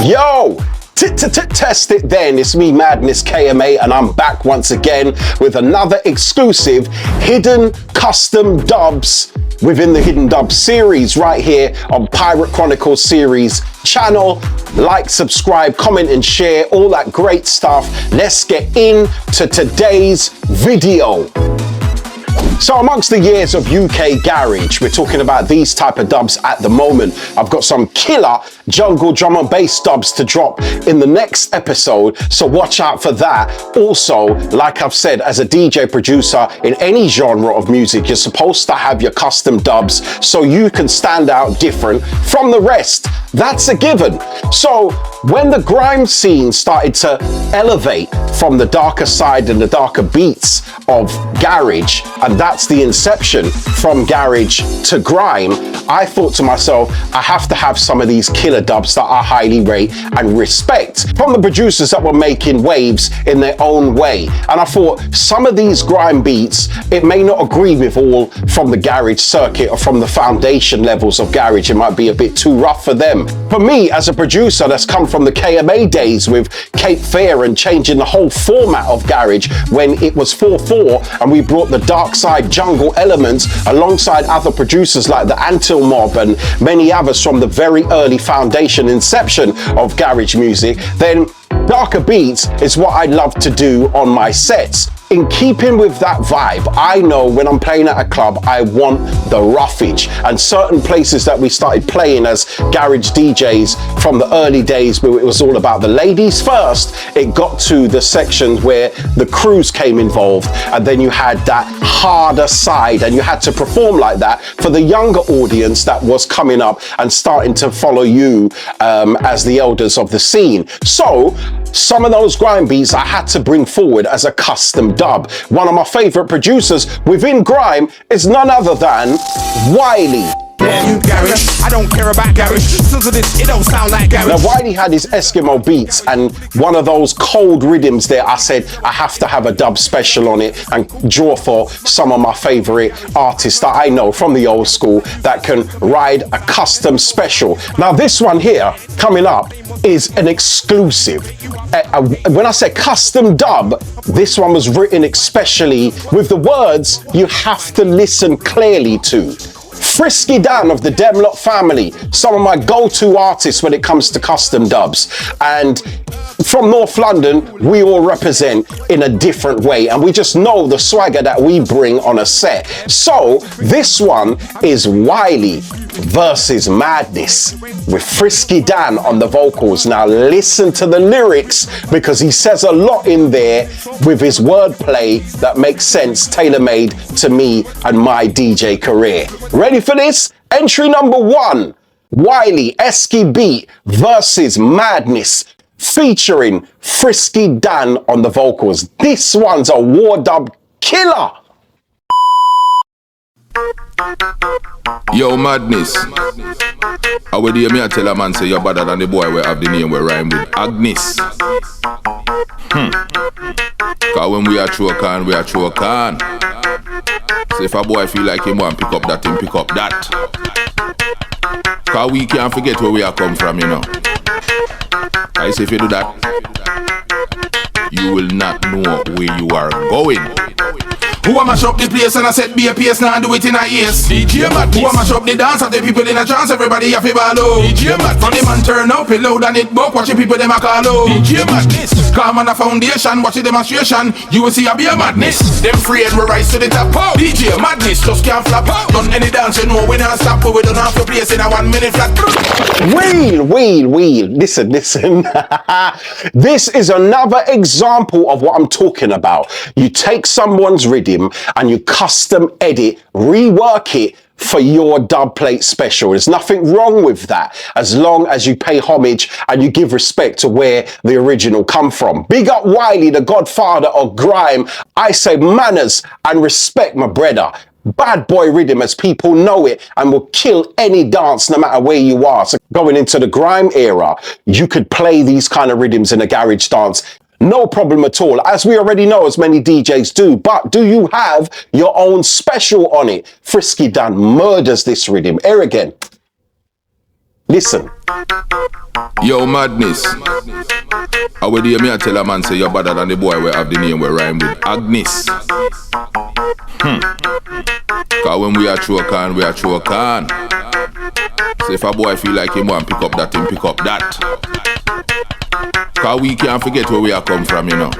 Yo! Test it then. It's me, Madness KMA, and I'm back once again with another exclusive hidden custom dubs within the Hidden Dubs series right here on Pirate Chronicles series channel. Like, subscribe, comment and share, all that great stuff. Let's get into today's video. So amongst the years of UK garage, we're talking about these type of dubs at the moment. I've got some killer jungle drum and bass dubs to drop in the next episode, so watch out for that. Also, like I've said, as a DJ producer in any genre of music, you're supposed to have your custom dubs so you can stand out different from the rest. That's a given. So when the grime scene started to elevate from the darker side and the darker beats of garage, and that's the inception from garage to grime, I thought to myself, I have to have some of these killer dubs that I highly rate and respect from the producers that were making waves in their own way. And I thought some of these grime beats, it may not agree with all from the garage circuit or from the foundation levels of garage. It might be a bit too rough for them. For me, as a producer that's come from the KMA days with Cape Fear and changing the whole format of garage when it was 4/4 and we brought the dark side jungle elements alongside other producers like the Antil Mob and many others from the very early foundation inception of garage music, then darker beats is what I love to do on my sets. In keeping with that vibe, I know when I'm playing at a club, I want the roughage. And certain places that we started playing as garage DJs from the early days where it was all about the ladies first, it got to the sections where the crews came involved, and then you had that harder side and you had to perform like that for the younger audience that was coming up and starting to follow you as the elders of the scene. So some of those grime beats I had to bring forward as a custom dub. One of my favorite producers within grime is none other than WILEY. Damn you, garage. I don't care about garage. Listen to this, it don't sound like garage. Now, WILEY had his Eskimo beats, and one of those cold rhythms there, I said, I have to have a dub special on it and draw for some of my favorite artists that I know from the old school that can ride a custom special. Now, this one here coming up is an exclusive. When I say custom dub, this one was written especially with the words you have to listen clearly to. FRISKY Dan of the Demlot family, some of my go-to artists when it comes to custom dubs. And from North London, we all represent in a different way, and we just know the swagger that we bring on a set. So this one is WILEY versus MADDNESS with FRISKY Dan on the vocals. Now listen to the lyrics, because he says a lot in there with his wordplay that makes sense, tailor-made to me and my DJ career. Ready for this? Entry number 1, WILEY Esky Beat versus MADDNESS, featuring FRISKY Dan on the vocals. This one's a war dub killer. Yo, Madness. How would you hear me I tell a man say you're better than the boy we have the name we rhyme with Agnes? Cause when we are choke on, we are choke on. So if a boy feel like him want pick up that, him pick up that. Cause we can't forget where we are come from, you know. I say if you do that, you will not know where you are going. Who a mash up the place and I said be a PS now and do it in a ears. DJ Matt. Who a mash up the dance of the people in a trance, everybody have a ballo. DJ Matt. From the man turn up, it loud and it buck, watching people them a call out. DJ Madness. Calm on a foundation, watch the demonstration, you will see a be a madness. Them free and we rise to the top. DJ Madness just can't flap. Done any dance, you know we not stop, but we don't have to place in a 1 minute flat. Wheel. Listen. This is another example of what I'm talking about. You take someone's rhythm and you custom edit, rework it for your dub plate special. There's nothing wrong with that, as long as you pay homage and you give respect to where the original come from. Big up WILEY, the godfather of grime. I say manners and respect, my brother. Bad boy rhythm as people know it, and will kill any dance no matter where you are. So going into the grime era, you could play these kind of rhythms in a garage dance. No problem at all, as we already know, as many DJs do. But do you have your own special on it? FRISKY Dan murders this rhythm. Here again. Listen. Yo, madness. How would you hear me I tell a man say you're better than the boy we have the name we rhyme with Agnes? Cause when we are choke on, we are choke on. So if a boy feel like him want pick up that, him pick up that. Cause we can't forget where we are come from, you know.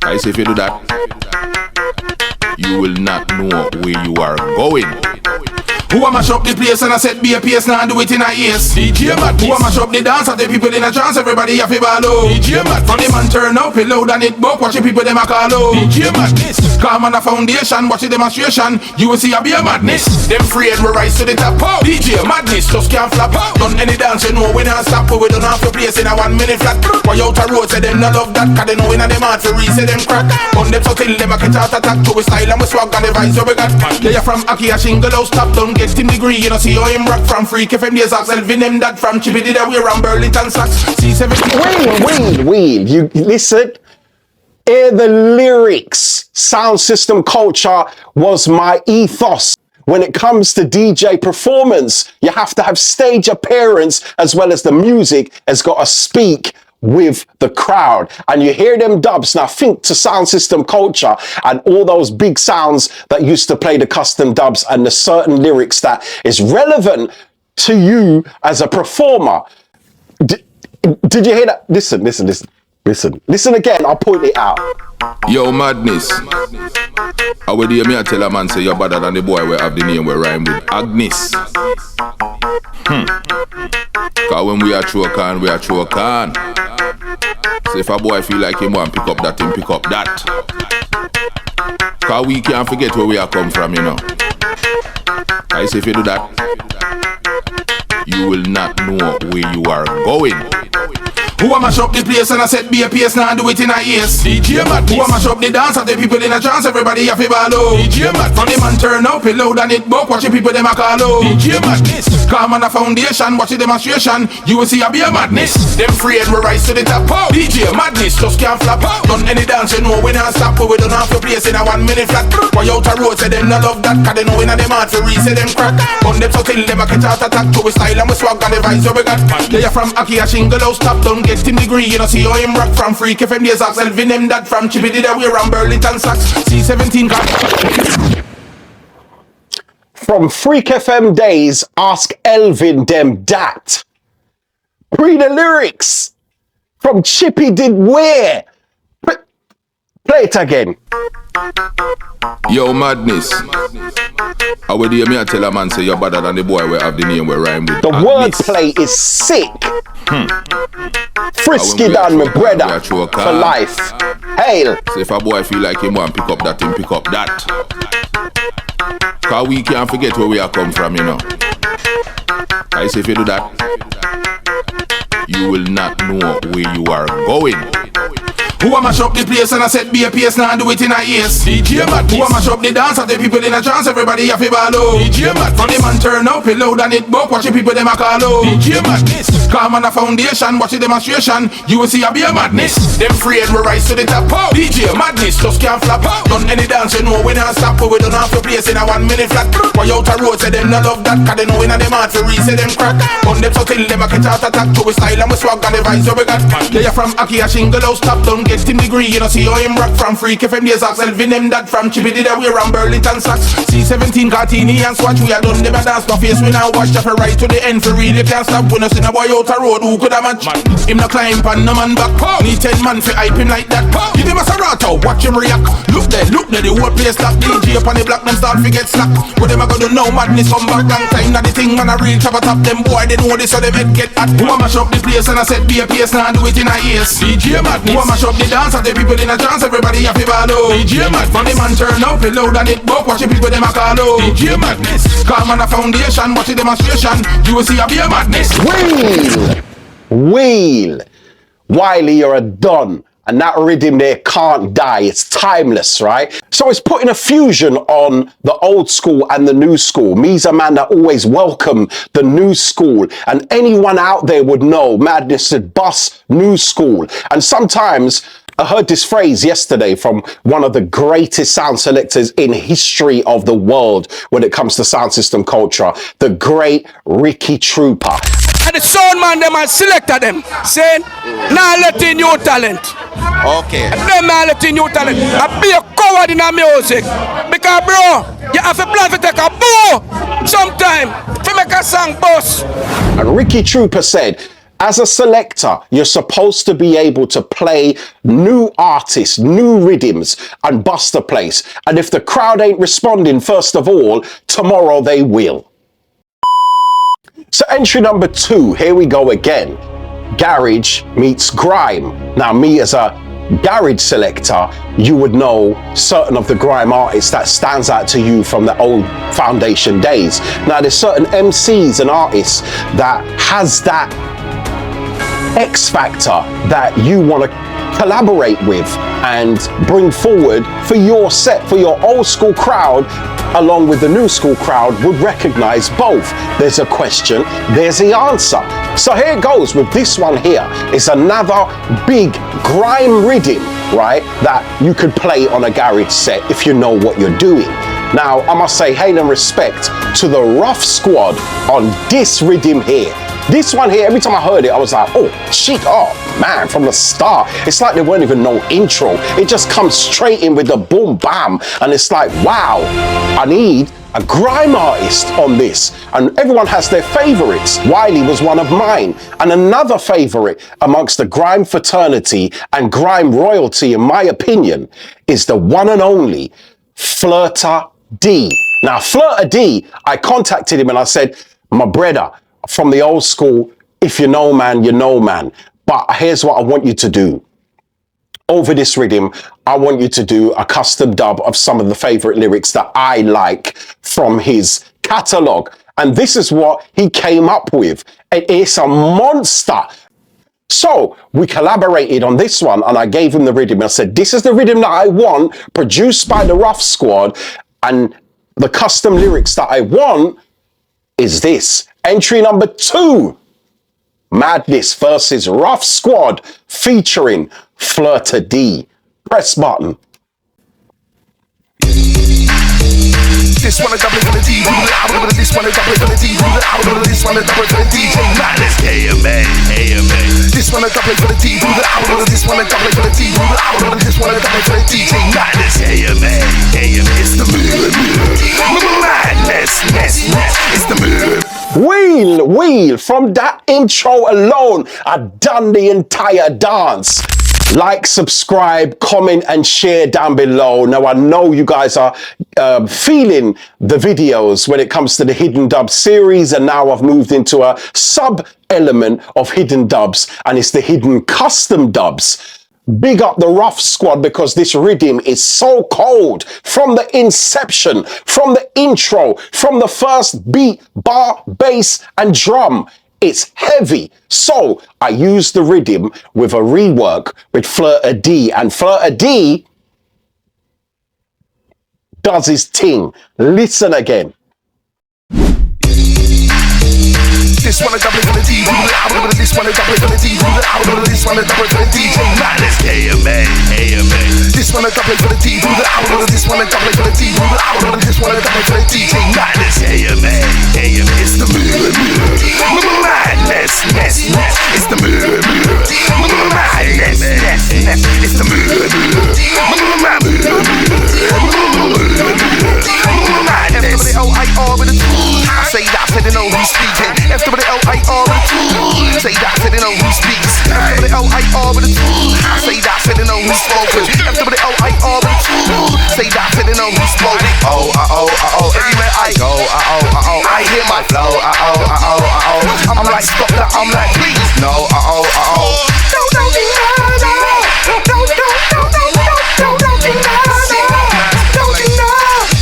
I say if you do that, you will not know where you are going. Who a mash up the place and I set be a pace now and do it in a ears. DJ Madness. Who a mash up the dance and the people in a trance, everybody have a ball out. DJ Madness. From the man turn up, it loud and it buck, watch the people them a call out. DJ Madness. Calm on a foundation, watch the demonstration, you will see a be a madness. Them afraid we rise to the top. DJ Madness just can't flap. Done any dance, you know we not stop, but we don't have to place in a 1 minute flat. Why out a road, say them not love that, cause they know in a them heart for reason them crack. On them so till them a catch out attack to we style and we swag and the vibes so we got. They are from Aki a shingle out, stop, don't get him degree, you know, see how him rock from Freak FM days, Elvin them that from Chippy did that we around Burlington Sacks. C17. Wait, you listen. Hear the lyrics. Sound system culture was my ethos. When it comes to DJ performance, you have to have stage appearance as well as the music has got to speak with the crowd. And you hear them dubs. Now think to sound system culture and all those big sounds that used to play the custom dubs and the certain lyrics that is relevant to you as a performer. Did you hear that? Listen again, I'll point it out. Yo, madness. How would you hear me I tell a man say you're better than the boy we have the name we rhyme with Agnes? Cause when we are choke on, we are choke on. So if a boy feel like him want pick up that, him pick up that. Cause we can't forget where we are come from, you know. I say if you do that, you will not know where you are going. Who a mash up the place and I set be a pace now and do it in a ears. DJ Madness. Who a mash up the dance and the people in a trance, everybody have a ball out. DJ Madness. From the man turn up, it loud and it buck, watch the people them a call out. DJ Madness. Calm on a foundation, watch the demonstration, you will see a be a madness. Them afraid we rise to the top. DJ Madness just can't flap. Done any dance, you know we not stop, but we don't have to place in a 1 minute flat. Why out a road, say them not love that, cause they know in a them heart for reason them crack. On them so till them a catch out attack to we style and we swag and the vibes so we got. They are from Aki a shingle out, stop, don't get him degree, you know, see how him rock from Freak FM days, Elvin them that from Chippy did that we around Burlington Sacks. C17 From Freak FM days, ask Elvin them that. Read the lyrics. From Chippy did where? Play it again. Yo, madness. How would you hear me I tell a man say you're better than the boy we have the name we rhyme with The Agnes? wordplay is sick. Frisky done, my brother, for life. Hail. So if a boy feel like him want pick up that, him pick up that. Cause we can't forget where we are come from, you know. I say if you do that, you will not know where you are going. Who a mash up the place and I set be a pace now and do it in a ears. DJ Madness. Who a mash up the dance and the people in a trance, everybody have a ball out. DJ Madness. From the man turn up, it loud and it buck, watch the people them a call out. DJ Madness. Calm on a foundation, watch the demonstration, you will see a be a madness. Them afraid we rise to the top. DJ Madness just can't flap. Done any dance, you know we not stop, but we don't have to place in a 1 minute flat. Why out a road, say them not love that, cause they know in a them heart for reason them crack. On them so till them a catch out attack to we style and we swag and the vibes so we got. They are from Aki a shingle out, stop, don't get him degree, you know, see how him rock from Freak FM days, Elvin them that from Chippy did that we around Burlington Sacks. C17 Cartini and Swatch, we are done them a dance, no face we now watch that right to the end for real, you can't stop when us in a boy out a road, who could a match? Him no climb pan no man back, need 10 man for hype him like that. Give him a Serato, watch him react. Look there, the whole place like DJ up on the block, them start to get slack. What them a gonna know, madness come back long time, now the thing man a real top a top, them boy they know this so them head get hot. Who a mash up the place and I said be a pace now and do it in a ears. DJ Madness. Who a mash up the dance and the people in a trance, everybody have a ball out. DJ Madness. From the man turn up, it loud and it buck, watch the people them a call out. DJ Madness. Calm on a foundation, watch the demonstration, you will see a be a madness. Wheel. Wiley, you're a don. And that rhythm there can't die. It's timeless, right? So it's putting a fusion on the old school and the new school. Me's a man that always welcome the new school. And anyone out there would know Madness said bus new school. And sometimes I heard this phrase yesterday from one of the greatest sound selectors in history of the world when it comes to sound system culture, the great Ricky Trooper. are the sound man them and selector them. Saying, now letting new talent. Okay. Them not letting new talent. I be a coward in our music. Because bro, you have a plan to take a bow sometime to make a song boss. And Ricky Trooper said, as a selector, you're supposed to be able to play new artists, new rhythms, and bust the place. And if the crowd ain't responding, first of all, tomorrow they will. So entry number 2, here we go again. Garage meets grime. Now, me as a garage selector, you would know certain of the grime artists that stands out to you from the old foundation days. Now, there's certain MCs and artists that has that X factor that you want to collaborate with and bring forward for your set, for your old school crowd, along with the new school crowd would recognize both. There's a question, there's the answer. So here it goes with this one here. It's another big grime rhythm, right, that you could play on a garage set if you know what you're doing. Now, I must say hail and respect to the Rough Squad on this rhythm here. This one here, every time I heard it, I was like, oh, shit, oh, man, from the start. It's like there weren't even no intro. It just comes straight in with the boom, bam. And it's like, wow, I need a grime artist on this. And everyone has their favorites. WILEY was one of mine. And another favorite amongst the grime fraternity and grime royalty, in my opinion, is the one and only Flirter D. Now, Flirter D, I contacted him and I said, my brother, from the old school, if you know, man, you know, man. But here's what I want you to do. Over this rhythm, I want you to do a custom dub of some of the favorite lyrics that I like from his catalog. And this is what he came up with. It's a monster. So we collaborated on this one and I gave him the rhythm. I said, this is the rhythm that I want, produced by the Rough Squad. And the custom lyrics that I want is this. Entry number 2, Madness versus Rough Squad featuring Flirter D. Press button. This one a double for the D, this one a double for the D, this one a double for the DJ Madness, AMA. This one a double for the D, this one a double for the D, this one a double for the DJ Madness, AMA. It's the Madness, it's the Wheel, from that intro alone, I done the entire dance. Like, subscribe, comment and share down below. Now, I know you guys are feeling the videos when it comes to the Hidden Dubs series, and now I've moved into a sub-element of Hidden Dubs, and it's the Hidden Custom Dubs. Big up the Rough Squad because this rhythm is so cold from the inception, from the intro, from the first beat, bar, bass and drum. It's heavy. So I used the rhythm with a rework with Flirter D, and Flirter D does his thing. Listen again. This one a double for the D, this one a double for the D, this one a double for the DJ Madness, AMA. This one a double for the D, this one a double for the D, this one a double for the DJ Madness, AMA. It's the Madness, it's the Madness, it's the Madness. F-W-O-I-R with a I say that, so they know who's speaking. F-W-O-I-R with a say that, so they know who speaks. F-W-O-I-R with a I say that, so they know who's spoken. F-W-O-I-R with a say that, so they know who's spoken. Everywhere I go, I hear my flow. I'm like, stop that, I'm like, please, no,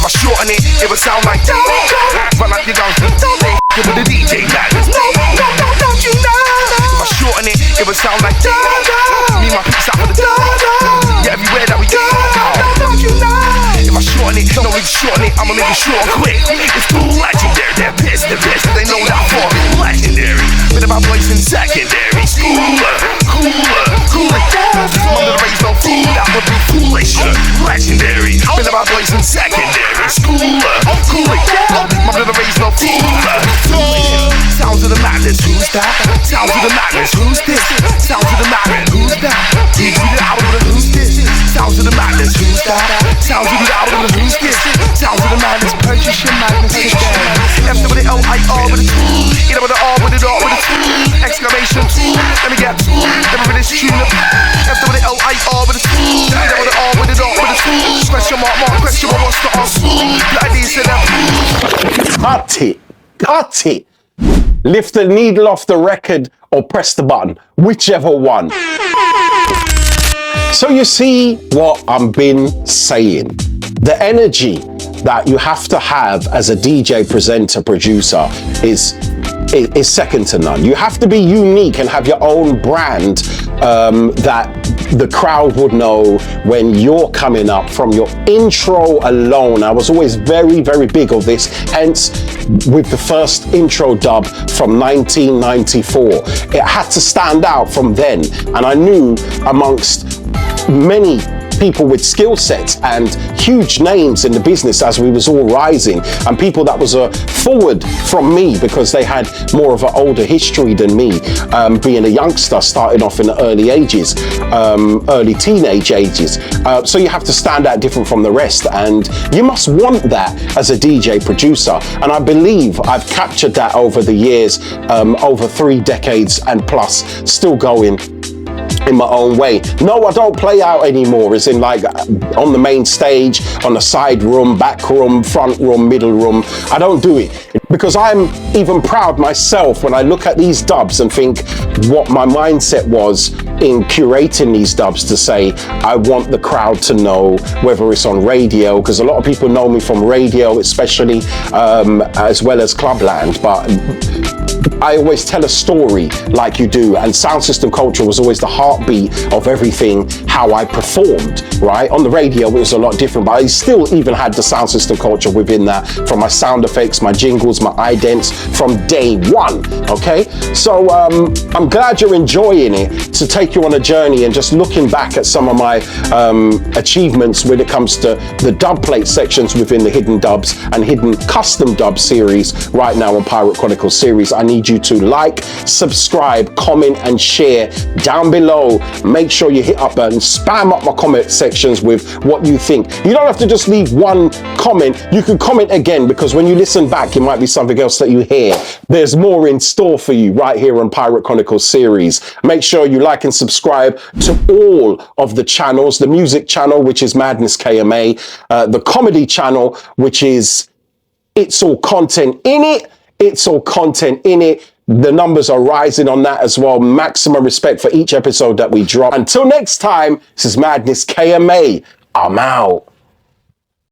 If I shorten it would sound like run like you don't with the DJ Madness. If I shorten it would sound like me and my peeps out for the yeah, everywhere that we go. If I shorten it, no need to shorten it, I'ma make it short and quick. It's cool legendary, they're pissed, they know that for me. Legendary, been about boys in secondary. Cooler down. Under the raise no fool, that would be foolish. Legendary, been about boys in secondary. Cooler down. Under the raise no fool. Sounds of the madness, who's that? Sounds of the madness, who's this? Sounds of the madness, who's that? Who's the out of the who's this? Sounds of the madness, who's that? Sounds of the out of the who's this? Sounds of the madness, purchase your madness today. F-W-L-I-R with a T, you know with the R with it, R with a T, exclamation T, let me get T, let me finish tune up. F-W-L-I-R with a T, you know with the R with it, R with a T, question mark, question mark, what's the answer? Like these and that. Cut it. Lift the needle off the record or press the button, whichever one. So you see what I've been saying. The energy that you have to have as a DJ, presenter, producer is second to none. You have to be unique and have your own brand that the crowd would know when you're coming up. From your intro alone, I was always very, very big of this, hence with the first intro dub from 1994. It had to stand out from then, and I knew amongst many people with skill sets and huge names in the business as we was all rising, and people that was forward from me because they had more of an older history than me, being a youngster starting off in the early ages, early teenage ages. So you have to stand out different from the rest, and you must want that as a DJ producer, and I believe I've captured that over the years, over 3 decades and plus, still going in my own way. No, I don't play out anymore, as in like on the main stage, on the side room, back room, front room, middle room. I don't do it because I'm even proud myself when I look at these dubs and think what my mindset was in curating these dubs, to say I want the crowd to know, whether it's on radio, because a lot of people know me from radio especially, as well as Clubland, but I always tell a story like you do, and sound system culture was always the heartbeat of everything, how I performed, right? On the radio it was a lot different, but I still even had the sound system culture within that, from my sound effects, my jingles, my idents from day one, okay? So I'm glad you're enjoying it, to take you on a journey and just looking back at some of my achievements when it comes to the dub plate sections within the Hidden Dubs and Hidden Custom Dub series right now on Pirate Chronicles series. I need you to like, subscribe, comment and share down below. Make sure you hit up and spam up my comment sections with what you think. You don't have to just leave one comment, you can comment again, because when you listen back it might be something else that you hear. There's more in store for you right here on Pirate Chronicles series. Make sure you like and subscribe to all of the channels, the music channel, which is Madness KMA, the comedy channel, which is It's All Content In It. It's All Content In It. The numbers are rising on that as well. Maximum respect for each episode that we drop. Until next time, this is Madness KMA. I'm out.